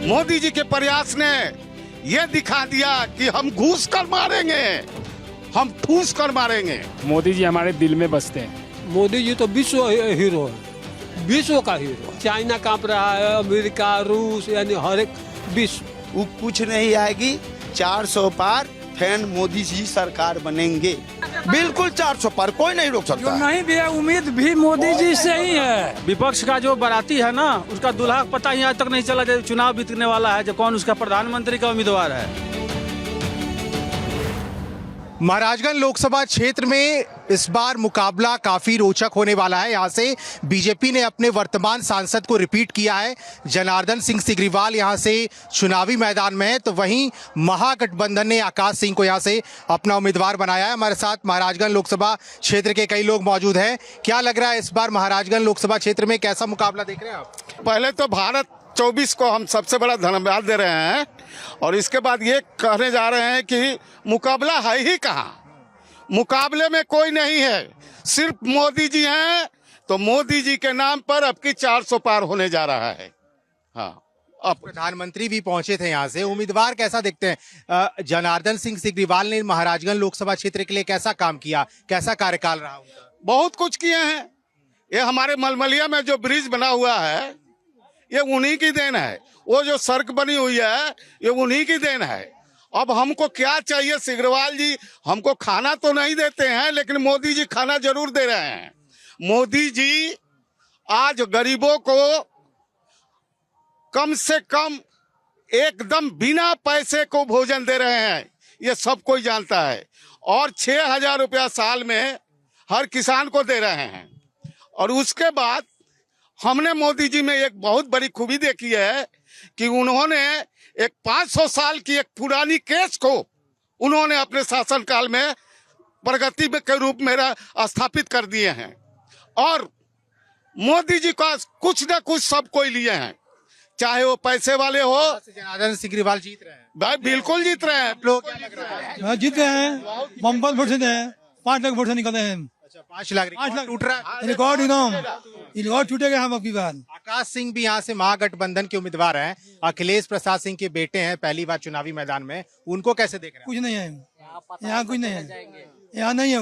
मोदी जी के प्रयास ने ये दिखा दिया कि हम घूस कर मारेंगे, हम ठूस कर मारेंगे। मोदी जी हमारे दिल में बसते हैं। मोदी जी तो विश्व हीरो है, विश्व का हीरो। चाइना कांप रहा है, अमेरिका, रूस, यानी हर एक विश्व। वो कुछ नहीं आएगी, 400 पार फैन मोदी जी सरकार बनेंगे। बिल्कुल 400 पार, कोई नहीं रोक सकता। नहीं भी है, उम्मीद भी मोदी जी से ही है। विपक्ष का जो बाराती है ना, उसका दूल्हा पता ही आज तक नहीं चला जब चुनाव बीतने वाला है, जब कौन उसका प्रधानमंत्री का उम्मीदवार है। महाराजगंज लोकसभा क्षेत्र में इस बार मुकाबला काफी रोचक होने वाला है। यहां से बीजेपी ने अपने वर्तमान सांसद को रिपीट किया है। जनार्दन सिंह सिग्रीवाल यहां से चुनावी मैदान में है, तो वहीं महागठबंधन ने आकाश सिंह को यहां से अपना उम्मीदवार बनाया है। हमारे साथ महाराजगंज लोकसभा क्षेत्र के कई लोग मौजूद हैं। क्या लग रहा है इस बार महाराजगंज लोकसभा क्षेत्र में कैसा मुकाबला देख रहे हैं आप? पहले तो भारत 24 को हम सबसे बड़ा धन्यवाद दे रहे हैं, और इसके बाद ये कहने जा रहे हैं कि मुकाबला है ही कहाँ। मुकाबले में कोई नहीं है, सिर्फ मोदी जी हैं। तो मोदी जी के नाम पर अब की 400 पार होने जा रहा है। हाँ, अब प्रधानमंत्री भी पहुंचे थे यहाँ से। उम्मीदवार कैसा देखते हैं? जनार्दन सिंह सिग्रीवाल ने महाराजगंज लोकसभा क्षेत्र के लिए कैसा काम किया, कैसा कार्यकाल रहा उनका? बहुत कुछ किए हैं। ये हमारे मलमलिया में जो ब्रिज बना हुआ है, ये उन्हीं की देन है। वो जो सड़क बनी हुई है, ये उन्हीं की देन है। अब हमको क्या चाहिए? सिग्रीवाल जी हमको खाना तो नहीं देते हैं, लेकिन मोदी जी खाना जरूर दे रहे हैं। मोदी जी आज गरीबों को कम से कम एकदम बिना पैसे को भोजन दे रहे हैं, ये सब कोई जानता है। और 6,000 रुपया साल में हर किसान को दे रहे हैं। और उसके बाद हमने मोदी जी में एक बहुत बड़ी खूबी देखी है कि उन्होंने एक 500 साल की एक पुरानी केस को उन्होंने अपने शासनकाल में प्रगति के रूप में स्थापित कर दिए हैं। और मोदी जी का कुछ न कुछ सब कोई लिए हैं, चाहे वो पैसे वाले हो। जनार्दन सिग्रीवाल जीत रहे हैं भाई, बिल्कुल जीत रहे हैं। लोग क्या लग रहा है? जीत रहे हैं, बम्पर वोट से 5 लाख वोट से निकले हैं। अच्छा, 5 लाख टूट रहा है। रिकॉर्ड रिकॉर्ड टूटेगा हम आपकी बात। आकाश सिंह भी यहाँ से महागठबंधन के उम्मीदवार हैं। अखिलेश प्रसाद सिंह के बेटे हैं, पहली बार चुनावी मैदान में। उनको कैसे देख रहे हैं? कुछ नहीं है यहाँ, कुछ नहीं है यहाँ, नहीं है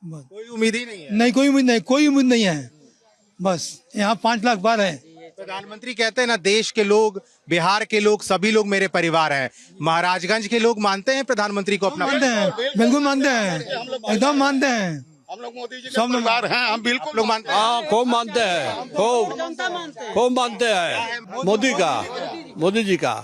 कोई उम्मीद ही नहीं है। नहीं, कोई उम्मीद नहीं, कोई उम्मीद नहीं है। बस यहाँ 5 लाख बार है। प्रधानमंत्री कहते हैं ना, देश के लोग, बिहार के लोग, सभी लोग मेरे परिवार हैं। महाराजगंज के लोग मानते हैं प्रधानमंत्री को अपना? मानते हैं, बिल्कुल मानते हैं, एकदम मानते हैं। हम लोग मोदी जी के परिवार हैं, हम बिल्कुल लोग मानते हैं। हाँ, खूब मानते हैं, खूब मानते हैं मोदी का, मोदी जी का।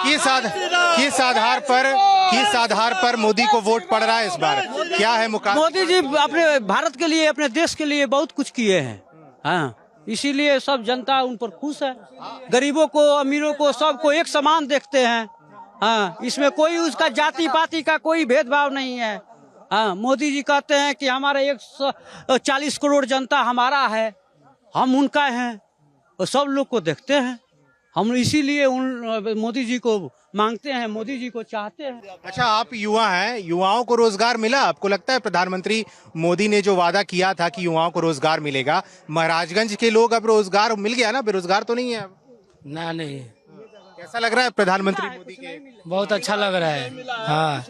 किस आधार पर मोदी को वोट पड़ रहा है इस बार? क्या है मुकाबला? मोदी जी अपने भारत के लिए, अपने देश के लिए बहुत कुछ किए हैं। हाँ, इसीलिए सब जनता उन पर खुश है। गरीबों को, अमीरों को, सबको एक समान देखते हैं। हाँ, इसमें कोई उसका जाति पाति का कोई भेदभाव नहीं है। हाँ, मोदी जी कहते हैं कि हमारे 140 करोड़ जनता हमारा है, हम उनका हैं, और सब लोग को देखते हैं। हम इसीलिए उन मोदी जी को मांगते हैं, मोदी जी को चाहते हैं। अच्छा, आप युवा हैं, युवाओं को रोजगार मिला? आपको लगता है प्रधानमंत्री मोदी ने जो वादा किया था कि युवाओं को रोजगार मिलेगा, महाराजगंज के लोग अब रोजगार मिल गया ना? बेरोजगार तो नहीं है अब? ना, नहीं। कैसा लग रहा है प्रधानमंत्री मोदी के? बहुत अच्छा लग रहा है। हाँ,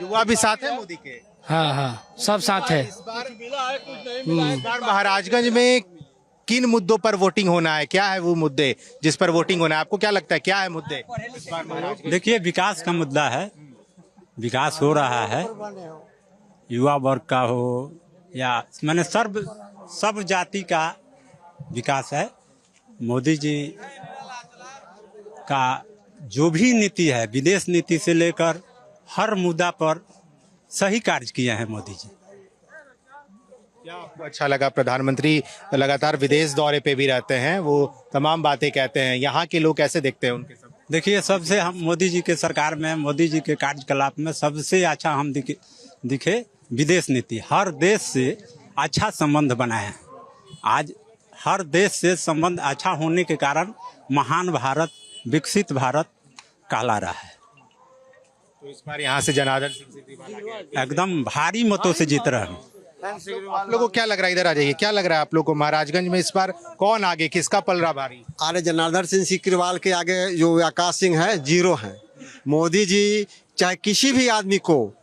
युवा भी साथ है मोदी के? हाँ, हाँ, सब साथ है। इस बार महाराजगंज में किन मुद्दों पर वोटिंग होना है? क्या है वो मुद्दे जिस पर वोटिंग होना है? आपको क्या लगता है, क्या है मुद्दे इस बार महाराजगंज? देखिए, विकास का मुद्दा है, विकास हो रहा है। युवा वर्ग का हो या मैंने सब जाति का विकास है। मोदी जी का जो भी नीति है, विदेश नीति से लेकर हर मुद्दा पर सही कार्य किए हैं मोदी जी। क्या आपको अच्छा लगा? प्रधानमंत्री लगातार विदेश दौरे पे भी रहते हैं, वो तमाम बातें कहते हैं। यहाँ के लोग कैसे देखते हैं उनके सब? देखिए, सबसे हम मोदी जी के सरकार में, मोदी जी के कार्यकलाप में सबसे अच्छा हम दिखे विदेश नीति। हर देश से अच्छा संबंध बनाए हैं। आज हर देश से संबंध अच्छा होने के कारण महान भारत, विकसित भारत कहला रहा है। तो इस बार यहाँ से जनार्दन सिंह सिग्रीवाल एकदम भारी मतों से जीत रहे हैं। आप लोगों को क्या लग रहा है, इधर आ जाइए, क्या लग रहा है आप लोग को महाराजगंज में इस बार कौन आगे, किसका पलड़ा भारी? आर्य जनार्दन सिंह सिग्रीवाल के आगे जो आकाश सिंह है जीरो है। मोदी जी चाहे किसी भी आदमी को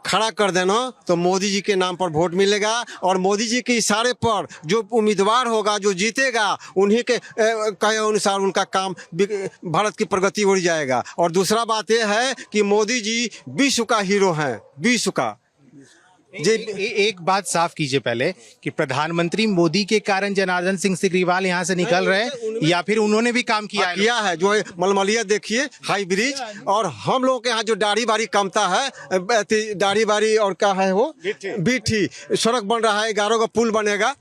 खड़ा कर देना तो मोदी जी के नाम पर वोट मिलेगा, और मोदी जी के इशारे पर जो उम्मीदवार होगा, जो जीतेगा, उन्हीं के कहे अनुसार उनका काम भारत की प्रगति हो जाएगा। और दूसरा बात यह है कि मोदी जी विश्व का हीरो हैं, विश्व का। एक बात साफ कीजिए पहले कि प्रधानमंत्री मोदी के कारण जनार्दन सिंह सिग्रीवाल यहाँ से निकल रहे हैं या फिर उन्होंने भी काम किया है? जो है मलमलिया देखिए, हाई ब्रिज, और हम लोगों के यहाँ जो दाढ़ी बारी कमता है, दाढ़ी बारी और क्या है वो बीठी, सड़क बन रहा है, 11 का पुल बनेगा,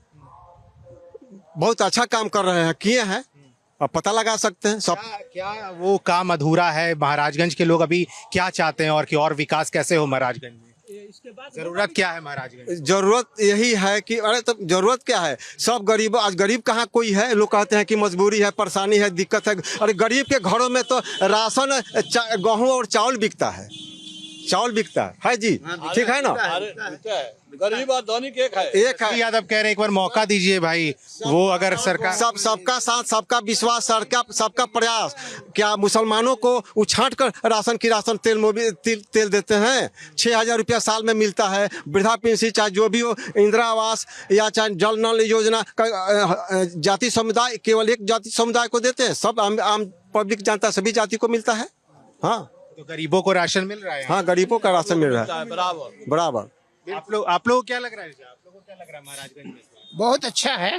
बहुत अच्छा काम कर रहे हैं, किए हैं, अब पता लगा सकते हैं सब। क्या वो काम अधूरा है? महाराजगंज के लोग अभी क्या चाहते हैं और कि और विकास कैसे हो महाराजगंज में? जरूरत क्या है महाराजगंज? जरूरत यही है कि अरे तो जरूरत क्या है, सब गरीब, आज गरीब कहाँ कोई है? लोग कहते हैं कि मजबूरी है, परेशानी है, दिक्कत है। अरे गरीब के घरों में तो राशन, गेहूं और चावल बिकता है, चावल बिकता है जी, ठीक है ना? गरीब और धनिक एक है। यादव कह रहे हैं एक बार मौका दीजिए भाई, वो अगर सरकार सबका साथ, सबका विश्वास, सबका प्रयास। क्या मुसलमानों को उछाट कर राशन की राशन तेल देते हैं? 6,000 रुपया साल में मिलता है। वृद्धा पेंशन चाहे जो भी हो, इंदिरा आवास या चाहे जल नल योजना का जाति समुदाय, केवल एक जाति समुदाय को देते हैं? सब आम पब्लिक जानता, सभी जाति को मिलता है। हाँ, तो गरीबों को राशन मिल रहा है? हाँ, गरीबों का राशन मिल रहा है बराबर। आप लोग क्या लग रहा है? आप लोगों को क्या लग रहा है महाराजगंज में? बहुत अच्छा है,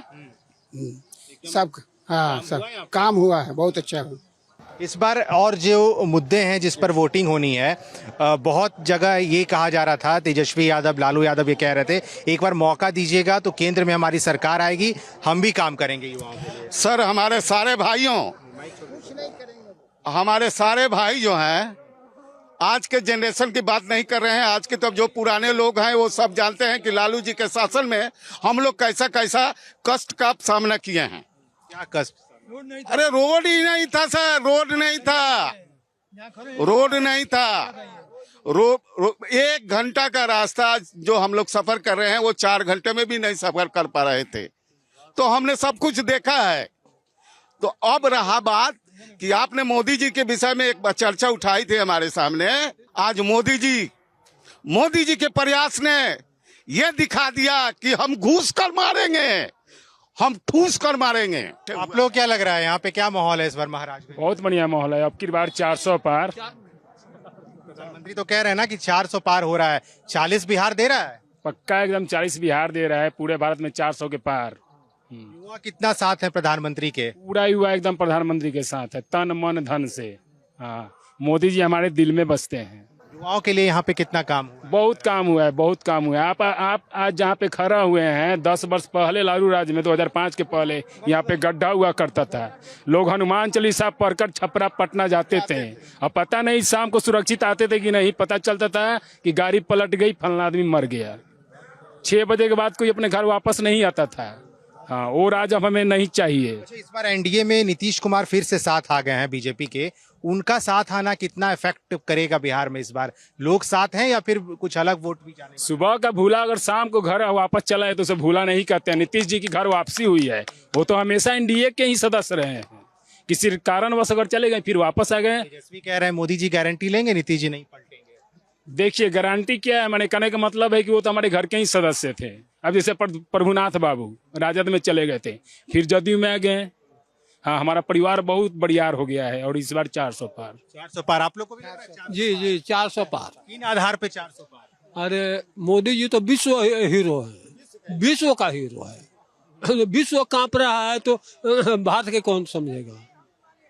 सब हाँ सब काम हुआ है, बहुत अच्छा है। इस बार और जो मुद्दे हैं जिस पर वोटिंग होनी है, बहुत जगह ये कहा जा रहा था, तेजस्वी यादव, लालू यादव ये कह रहे थे एक बार मौका दीजिएगा तो केंद्र में हमारी सरकार आएगी, हम भी काम करेंगे युवाओं के लिए। सर, हमारे सारे भाई जो हैं आज के जनरेशन की बात नहीं कर रहे हैं। आज के तो जो पुराने लोग हैं वो सब जानते हैं कि लालू जी के शासन में हम लोग कैसा कैसा कष्ट का सामना किए हैं। क्या कष्ट? अरे रोड ही नहीं था सर, रोड नहीं था। 1 घंटा का रास्ता जो हम लोग सफर कर रहे हैं वो 4 घंटे में भी नहीं सफर कर पा रहे थे। तो हमने सब कुछ देखा है। तो अब रहा बात कि आपने मोदी जी के विषय में एक चर्चा उठाई थी हमारे सामने। आज मोदी जी के प्रयास ने ये दिखा दिया कि हम घूस कर मारेंगे, हम ठूस कर मारेंगे। आप लोग क्या लग रहा है, यहाँ पे क्या माहौल है इस बार महाराज? बहुत बढ़िया माहौल है। अब की बार 400 पार। प्रधानमंत्री तो कह रहे हैं ना कि 400 पार हो रहा है। 40 बिहार दे रहा है? पक्का एकदम 40 बिहार दे रहा है। पूरे भारत में 400 के पार। युवा कितना साथ है प्रधानमंत्री के? पूरा युवा एकदम प्रधानमंत्री के साथ है, तन मन धन से। हाँ, मोदी जी हमारे दिल में बसते हैं। युवाओं के लिए यहाँ पे कितना काम हुआ? बहुत काम हुआ है, बहुत काम हुआ है। आप आज जहाँ पे खड़ा हुए हैं, 10 वर्ष पहले लालू राज में 2005 के पहले यहाँ पे गड्ढा हुआ करता था। लोग हनुमान चालीसा पढ़कर छपरा पटना जाते थे। अब पता नहीं शाम को सुरक्षित आते थे कि नहीं, पता चलता था कि गाड़ी पलट गई, फलना आदमी मर गया। 6 बजे के बाद कोई अपने घर वापस नहीं आता था। हाँ, वो राज अब हमें नहीं चाहिए। इस बार एनडीए में नीतीश कुमार फिर से साथ आ गए हैं बीजेपी के। उनका साथ आना कितना इफेक्ट करेगा बिहार में? इस बार लोग साथ हैं या फिर कुछ अलग वोट भी जाने? सुबह का भूला अगर शाम को घर वापस चला है तो उसे भूला नहीं कहते हैं। नीतीश जी की घर वापसी हुई है। वो तो हमेशा एनडीए के ही सदस्य रहे हैं। किसी कारणवश अगर चले गए फिर वापस आ गए। तेजस्वी कह रहे हैं मोदी जी गारंटी लेंगे, नीतीश जी नहीं पलटेंगे। देखिए, गारंटी क्या है, मैंने कहने का मतलब है कि वो तो हमारे घर के ही सदस्य थे। अब जैसे प्रभुनाथ बाबू राजद में चले गए थे, फिर जदयू में आ गए। हाँ, हमारा परिवार बहुत बड़ियार हो गया है। और इस बार 400 पार। 400 पार आप लोग को भी लग रहा है? जी 400 पार। किन आधार पे 400 पार? अरे मोदी जी तो विश्व हीरो है, विश्व का हीरो है। विश्व कांप रहा है तो भारत के कौन समझेगा?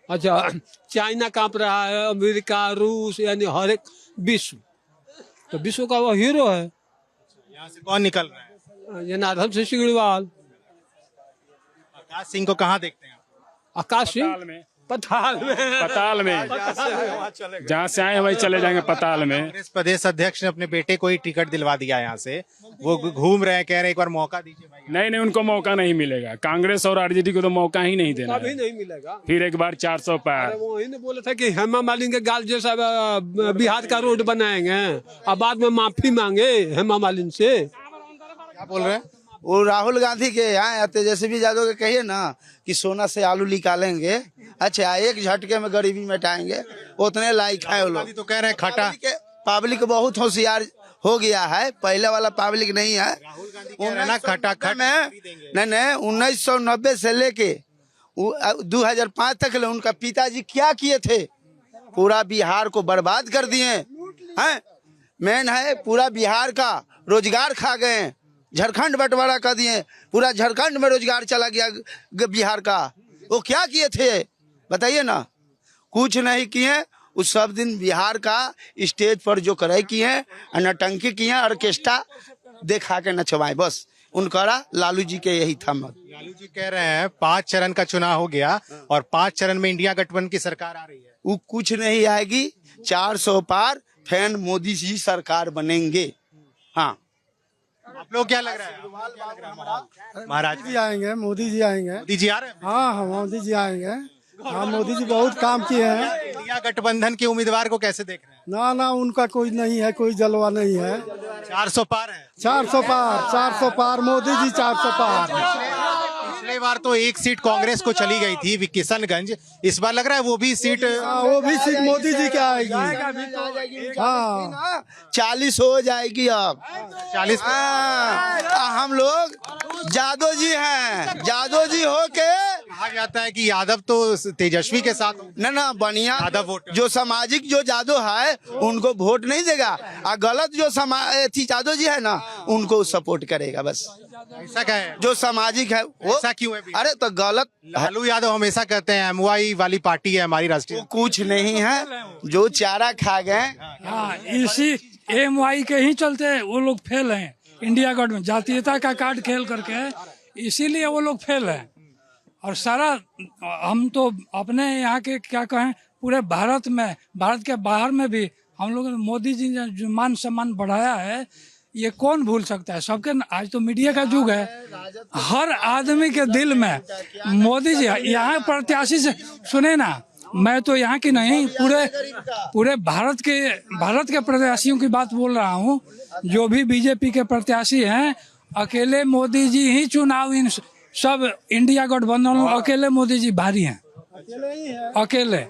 अच्छा, चाइना कांप रहा है, अमेरिका, रूस, यानी हर एक विश्व, तो विश्व का वो हीरो है। यहाँ से कौन निकल रहा है? जनार्दन सिंह सिग्रीवाल। आकाश सिंह को कहाँ देखते हैं? आकाश सिंह पताल में जहाँ से आए वही चले जाएंगे पताल में। कांग्रेस प्रदेश अध्यक्ष ने अपने बेटे को ही टिकट दिलवा दिया यहाँ से। वो घूम रहे हैं, कह रहे हैं एक बार मौका दीजिए भाई। नहीं, उनको मौका नहीं मिलेगा। कांग्रेस और आरजेडी को तो मौका ही नहीं देना अभी नहीं मिलेगा। फिर एक बार 400 पार। वो ही बोला था कि हेमा मालिनी के गाल जैसा बिहार का रोड बनाएंगे और बाद में माफी मांगे हेमा मालिनी से। क्या बोल रहे हैं? वो राहुल गांधी के यहाँ तेजस्वी यादव के कहिए ना कि सोना से आलू निकालेंगे, अच्छा एक झटके में गरीबी मिटाएंगे, उतने लायक है वो लोग। तो कह रहे हैं खटा पब्लिक बहुत होशियार हो गया है, पहले वाला पब्लिक नहीं है। ना खटाखट नहीं 1990 से लेके 2005 तक उनका पिताजी क्या किए थे, पूरा बिहार को बर्बाद कर दिए हैं। मेन है पूरा बिहार का रोजगार खा गए, झारखंड बंटवारा कर दिए, पूरा झारखंड में रोजगार चला गया बिहार का। वो क्या किए थे बताइए ना, कुछ नहीं किए। उस सब दिन बिहार का स्टेज पर जो करे किए, नटंकी किए, ऑर्केस्ट्रा देखा के नचवाए, बस उनका लालू जी के यही था मत। लालू जी कह रहे हैं 5 चरण का चुनाव हो गया और 5 चरण में इंडिया गठबंधन की सरकार आ रही है। वो कुछ नहीं आएगी, 400 पार फिर मोदी जी सरकार बनेंगे। हाँ, आप लोग क्या लग रहा है? महाराज जी आएंगे, मोदी जी आएंगे। मोदी जी आ रहे हैं? हाँ मोदी जी आएंगे। हाँ मोदी जी बहुत काम किए हैं। इंडिया गठबंधन के उम्मीदवार को कैसे देख रहे हैं? ना उनका कोई नहीं है, कोई जलवा नहीं है। 400 पार है। 400 पार मोदी जी 400 पार। पिछले बार तो एक सीट कांग्रेस को चली गई थी किशनगंज, इस बार लग रहा है वो भी सीट मोदी जी की आएगी। हाँ 40 हो जाएगी अब 40। हम लोग जादव जी हैं, जादव जी हो के कहा जाता है कि यादव तो तेजस्वी के साथ ना बढ़िया यादव वोट जो सामाजिक जो जादव है उनको वोट नहीं देगा, और गलत जो जादव जी है ना उनको सपोर्ट करेगा बस। ऐसा क्या है? जो सामाजिक है वो ऐसा क्यों है? अरे तो गलत लालू यादव हमेशा कहते हैं MY वाली पार्टी है हमारी राष्ट्रीय। कुछ नहीं है, जो चारा खा गए। हाँ, इसी MY के ही चलते वो लोग फेल हैं इंडिया गठबंधन, जातीयता का कार्ड खेल करके, इसीलिए वो लोग फेल हैं। और सारा हम तो अपने यहाँ के क्या कहें, पूरे भारत में, भारत के बाहर में भी हम लोगों ने मोदी जी ने जो मान सम्मान बढ़ाया है, ये कौन भूल सकता है। सबके आज तो मीडिया का युग है, हर आदमी के दिल में मोदी जी। यहाँ प्रत्याशी से सुने ना, मैं तो यहाँ की नहीं, पूरे भारत के प्रत्याशियों की बात बोल रहा हूँ। जो भी बीजेपी के प्रत्याशी हैं, अकेले मोदी जी ही चुनाव, इन सब इंडिया गठबंधन अकेले मोदी जी भारी हैं, अकेले।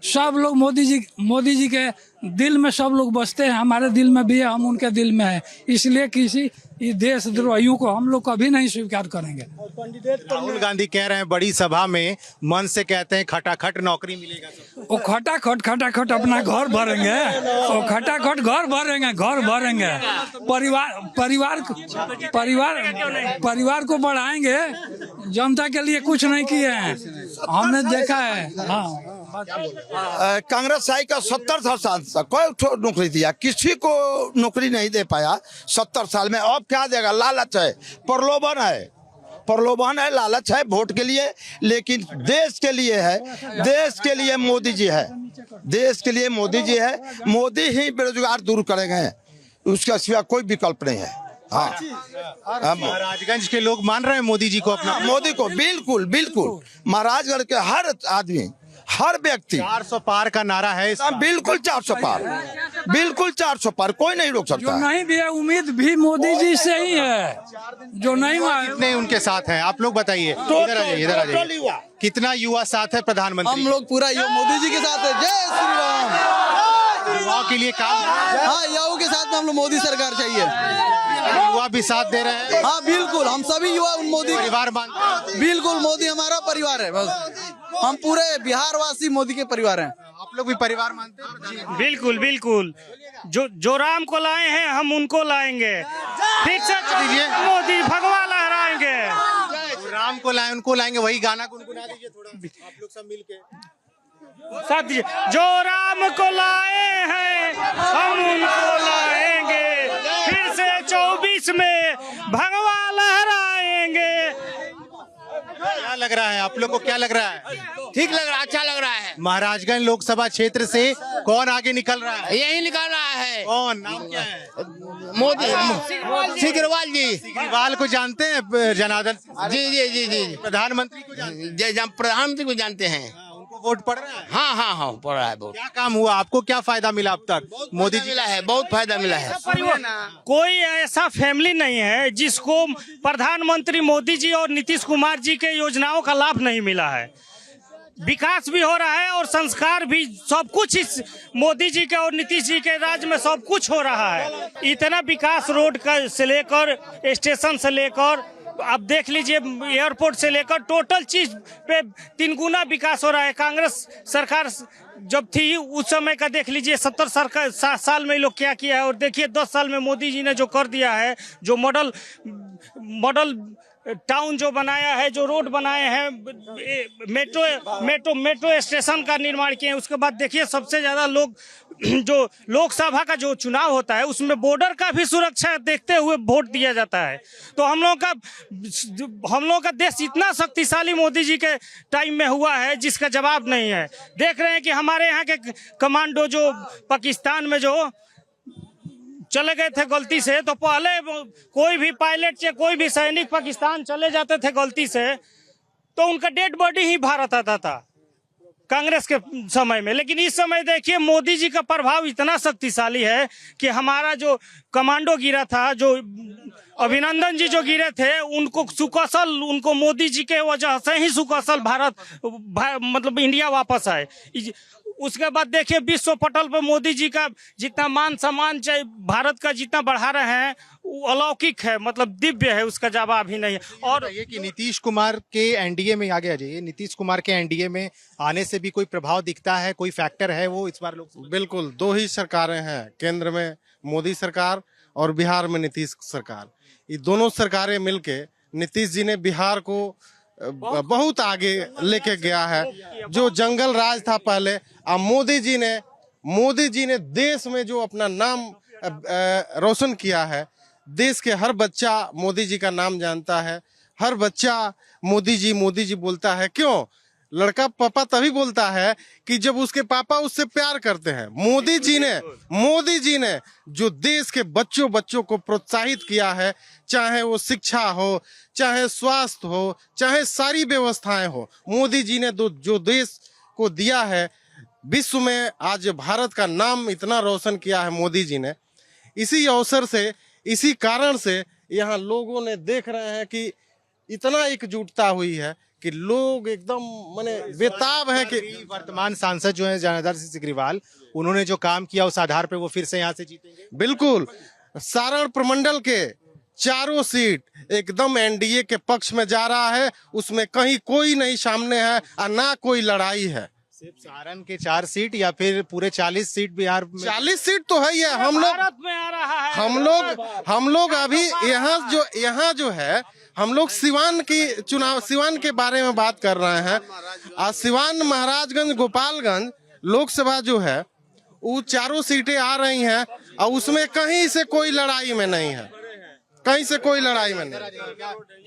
सब लोग मोदी जी के दिल में सब लोग बसते हैं, हमारे दिल में भी है, हम उनके दिल में है। इसलिए किसी देशद्रोहियों को हम लोग कभी नहीं स्वीकार करेंगे। राहुल गांधी कह रहे हैं बड़ी सभा में, मन से कहते हैं खटाखट नौकरी मिलेगा। वो खटाखट अपना घर भरेंगे, वो खटाखट घर भरेंगे, परिवार को बढ़ाएंगे। जनता के लिए कुछ नहीं किए हैं, हमने देखा है। हाँ, कांग्रेस आई का 70 साल तक कोई नौकरी दिया, किसी को नौकरी नहीं दे पाया 70 साल में। अब क्या देगा? लालच है, प्रलोभन है, लालच है वोट के लिए, लेकिन देश के लिए है, देश के लिए मोदी जी है, देश के लिए मोदी जी है। मोदी ही बेरोजगार दूर करेंगे, उसका सिवा कोई विकल्प नहीं है। हाँ, महाराजगंज के लोग मान रहे हैं मोदी जी को अपना, मोदी को बिल्कुल महाराजगंज के हर आदमी, हर व्यक्ति 400 पार का नारा है इसका। बिल्कुल 400 पार, बिल्कुल 400 पार, कोई नहीं रोक सकता। जो नहीं भी है, उम्मीद भी मोदी जी से ही है। जो नहीं कितने उनके साथ हैं आप लोग बताइए? इधर आ जाइए। कितना युवा साथ है प्रधानमंत्री? हम लोग पूरा मोदी जी के साथ है। जय श्री राम। युवाओं के लिए काम। हाँ, युवाओं के साथ में हम लोग मोदी सरकार चाहिए। युवा भी साथ दे रहे हैं। हाँ बिल्कुल, हम सभी युवा मोदी परिवार मानते हैं। बिल्कुल, मोदी हमारा परिवार है। बस हम पूरे बिहार वासी मोदी के परिवार हैं। आप लोग भी परिवार मानते हैं? बिल्कुल। जो राम को लाए हैं हम उनको लाएंगे, फिर से मोदी भगवा लहराएंगे। राम को लाए उनको लाएंगे, वही गाना गुनगुना दीजिए थोड़ा, आप लोग सब मिलके। जो राम को लाए हैं हम उनको लाएंगे, फिर से 24 में भगवा लहराएंगे। क्या लग रहा है आप लोग को? क्या लग रहा है? ठीक लग रहा है, अच्छा लग रहा है। महाराजगंज लोकसभा क्षेत्र से कौन आगे निकल रहा है? यही निकल रहा है। कौन? नाम क्या है? मोदी सिग्रीवाल जी। सिग्रीवाल को जानते हैं? जनार्दन जी। प्रधानमंत्री को जानते हैं? प्रधानमंत्री को जानते हैं। उनको वोट पड़ रहा है? हाँ हाँ हाँ पड़ रहा है वोट। क्या काम हुआ, आपको क्या फायदा मिला अब तक मोदी जी? मिला है, बहुत फायदा मिला है। कोई ऐसा फैमिली नहीं है जिसको प्रधानमंत्री मोदी जी और नीतीश कुमार जी के योजनाओं का लाभ नहीं मिला है। विकास भी हो रहा है और संस्कार भी, सब कुछ इस मोदी जी के और नीतीश जी के राज में सब कुछ हो रहा है। इतना विकास रोड का से लेकर स्टेशन से लेकर आप देख लीजिए, एयरपोर्ट से लेकर टोटल चीज पे 3 गुना विकास हो रहा है। कांग्रेस सरकार जब थी उस समय का देख लीजिए, 70 साल में लोग क्या किया है, और देखिए 10 साल में मोदी जी ने जो कर दिया है, जो मॉडल टाउन जो बनाया है, जो रोड बनाए हैं, मेट्रो स्टेशन का निर्माण किए हैं। उसके बाद देखिए सबसे ज्यादा लोग, जो लोकसभा का जो चुनाव होता है उसमें बॉर्डर का भी सुरक्षा देखते हुए वोट दिया जाता है। तो हम लोग का देश इतना शक्तिशाली मोदी जी के टाइम में हुआ है जिसका जवाब नहीं है। देख रहे हैं कि हमारे यहाँ के कमांडो जो पाकिस्तान में जो चले गए थे गलती से, तो पहले कोई भी पायलट या कोई भी सैनिक पाकिस्तान चले जाते थे गलती से तो उनका डेड बॉडी ही भारत आता था कांग्रेस के समय में। लेकिन इस समय देखिए मोदी जी का प्रभाव इतना शक्तिशाली है कि हमारा जो कमांडो गिरा था, जो अभिनंदन जी जो गिरे थे, उनको सुकौशल, उनको मोदी जी के वजह से ही सुकौशल मतलब इंडिया वापस आए। उसके बाद देखिए विश्व पटल पर मोदी जी का जितना मान सम्मान चाहे भारत का जितना बढ़ा रहे हैं वो अलौकिक है, मतलब दिव्य है, उसका जवाब ही नहीं है। और ये कि नीतीश कुमार के एनडीए में, आगे आ जाइए, नीतीश कुमार के एनडीए में आने से भी कोई प्रभाव दिखता है, कोई फैक्टर है वो इस बार लोग? बिल्कुल, 2 ही सरकारें हैं, केंद्र में मोदी सरकार और बिहार में नीतीश सरकार। ये दोनों सरकारें मिलके नीतीश जी ने बिहार को बहुत आगे लेके गया है। जो जंगल राज था पहले, अब मोदी जी ने देश में जो अपना नाम रोशन किया है, देश के हर बच्चा मोदी जी का नाम जानता है, हर बच्चा मोदी जी बोलता है। क्यों? लड़का पापा तभी बोलता है कि जब उसके पापा उससे प्यार करते हैं। मोदी जी ने जो देश के बच्चों को प्रोत्साहित किया है, चाहे वो शिक्षा हो, चाहे स्वास्थ्य हो, चाहे सारी व्यवस्थाएं हो, मोदी जी ने जो देश को दिया है, विश्व में आज भारत का नाम इतना रोशन किया है मोदी जी ने। इसी अवसर से, इसी कारण से यहाँ लोगों ने देख रहे हैं कि इतना एकजुटता हुई है कि लोग एकदम माने बेताब है कि वर्तमान सांसद जो है जनार्दन सिंह सिग्रीवाल, उन्होंने जो काम किया उस आधार पर वो फिर से यहाँ से जीतेंगे। बिल्कुल, सारण प्रमंडल के 4 सीट एकदम एनडीए के पक्ष में जा रहा है, उसमें कहीं कोई नहीं सामने है और ना कोई लड़ाई है। सिर्फ सारण के 4 सीट या फिर पूरे 40 सीट बिहार में? 40 सीट तो है ही है। हम लोग अभी यहाँ जो है, हम लोग सिवान के बारे में बात कर रहे हैं। और सिवान, महाराजगंज, गोपालगंज लोकसभा जो है वो 4 सीटें आ रही हैं और उसमें कहीं से कोई लड़ाई में नहीं है, कहीं से कोई लड़ाई में नहीं।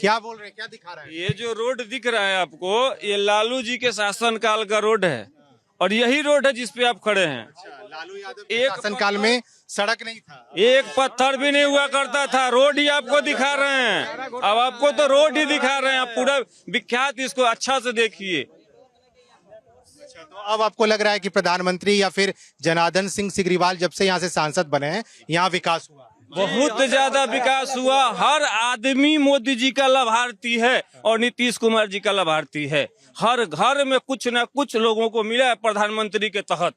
क्या बोल रहे हैं, क्या दिखा रहे हैं? ये जो रोड दिख रहा है आपको, ये लालू जी के शासनकाल का रोड है और यही रोड है जिसपे आप खड़े हैं। लालू यादव के शासनकाल में सड़क नहीं था, एक पत्थर भी नहीं हुआ करता था, रोड ही आपको दिखा रहे हैं। अब आपको तो रोड ही दिखा रहे हैं, आप पूरा विख्यात इसको अच्छा से देखिए। तो अब आपको लग रहा है कि प्रधानमंत्री या फिर जनार्दन सिंह सिग्रीवाल जब से यहाँ से सांसद बने हैं, यहाँ विकास हुआ? बहुत ज्यादा विकास हुआ। हर आदमी मोदी जी का लाभार्थी है और नीतीश कुमार जी का लाभार्थी है। हर घर में कुछ न कुछ लोगों को मिला है प्रधानमंत्री के तहत,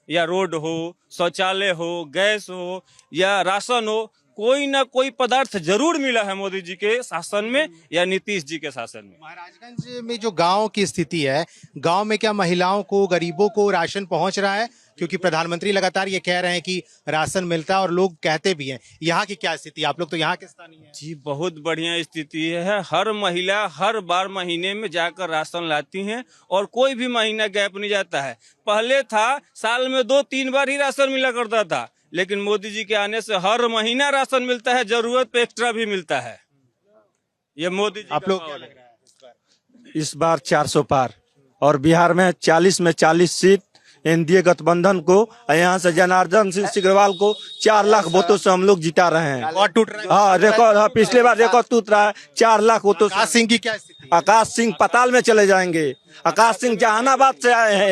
या रोड हो, शौचालय हो, गैस हो या राशन हो, कोई ना कोई पदार्थ जरूर मिला है मोदी जी के शासन में या नीतीश जी के शासन में। महाराजगंज में जो गांव की स्थिति है, गांव में क्या महिलाओं को, गरीबों को राशन पहुंच रहा है? क्योंकि प्रधानमंत्री लगातार ये कह रहे हैं कि राशन मिलता है और लोग कहते भी हैं। यहाँ की क्या स्थिति? आप लोग तो यहाँ के स्थानीय हैं। जी बहुत बढ़िया स्थिति है। हर महिला हर बार महीने में जाकर राशन लाती हैं और कोई भी महीना गैप नहीं जाता है। पहले था साल में 2-3 बार ही राशन मिला करता था, लेकिन मोदी जी के आने से हर महीना राशन मिलता है, जरूरत पे एक्स्ट्रा भी मिलता है। ये मोदी जी आप लोग इस बार 400 पार और बिहार में 40 में 40 सीट एनडीए गठबंधन को, यहाँ से जनार्दन सिंह सिग्रीवाल को 4 लाख वोटों से हम लोग जिता रहे हैं। रिकॉर्ड टूट रहा है। हाँ रिकॉर्ड, हाँ, पिछले बार रिकॉर्ड टूट रहा है 4 लाख वोटों से। आकाश सिंह की क्या स्थिति? आकाश सिंह पताल में चले जाएंगे। आकाश सिंह जहानाबाद से आए हैं।